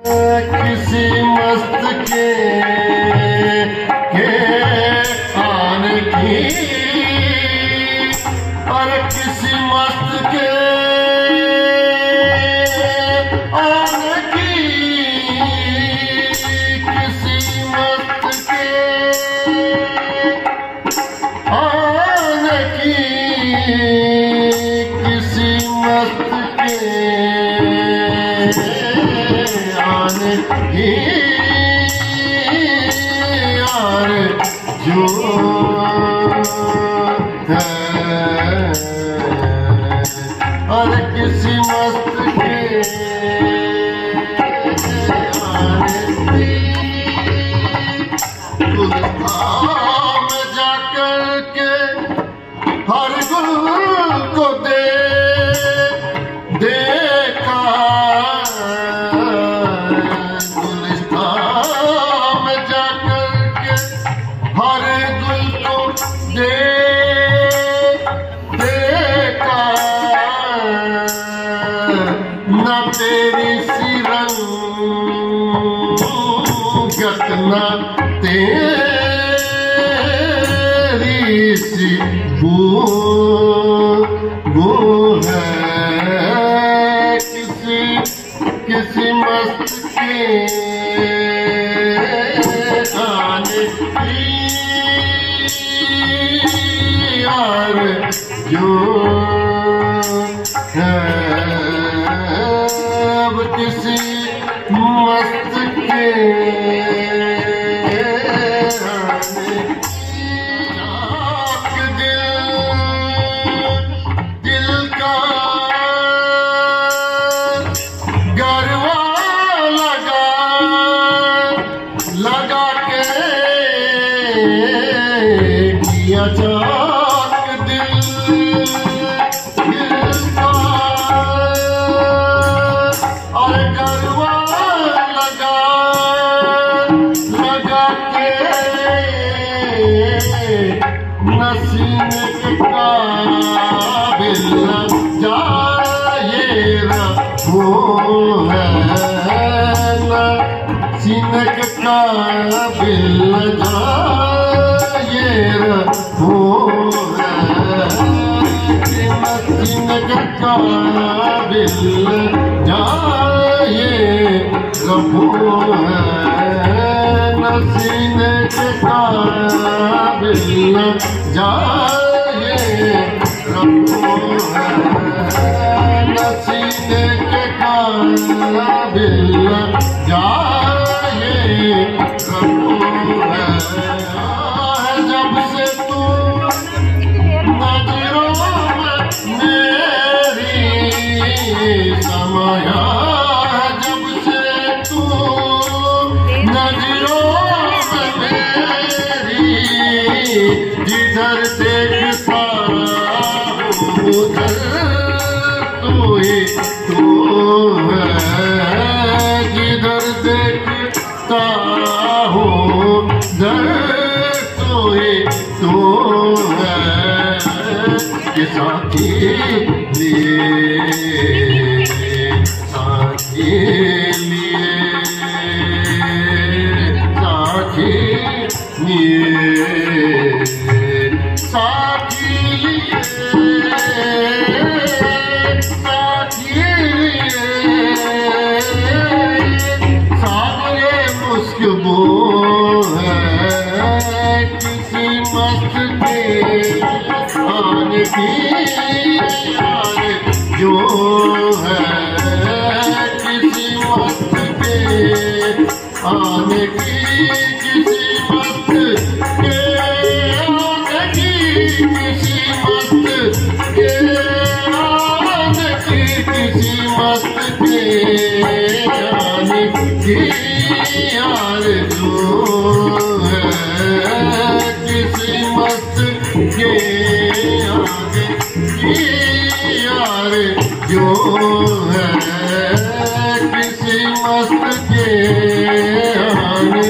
किसी मस्त के आने की, अरे किसी मस्त के आने की, किसी मस्त के आने की, किसी मस्त के आने की यार जो है, अरे किसी मस्त के आने की, गुलस्तान में जाकर के हर गुल को देखा, गुलिस्तान में जाकर के हर गुल को देखा, न तेरी सी रंगत न तेरी सी बू है, किसी मस्त के आने की यार जो है, अब किसी मस्त के आने की, दिल का गरवा लगा के किया चाक दिल का, और गरवा लगा के नसीने के काबिल जाए वो है, सीने के काबिल जाए वो है, सीने के काबिल जाए वो है, सीने के काबिल जाए वो है, सीने के काबिल जाए जब से तू नजरों में मेरी समाया, जब से तू नजरों में मेरी, जिधर देखता उधर तू ही तू है, जिधर देखता हूँ दर तू ही तू है, कि साथी लिए साथी लिए साथी लिए साथी लिए मुस्किबो है, किसी मस्त के आने की यार जो है, किसी मस्त के आने की, किसी मस्त के आने की, किसी मस्त के आने की, किसी मस्त के आने की यार जो है, किसी मस्त के आगे की यार जो है, किसी मस्त के आगे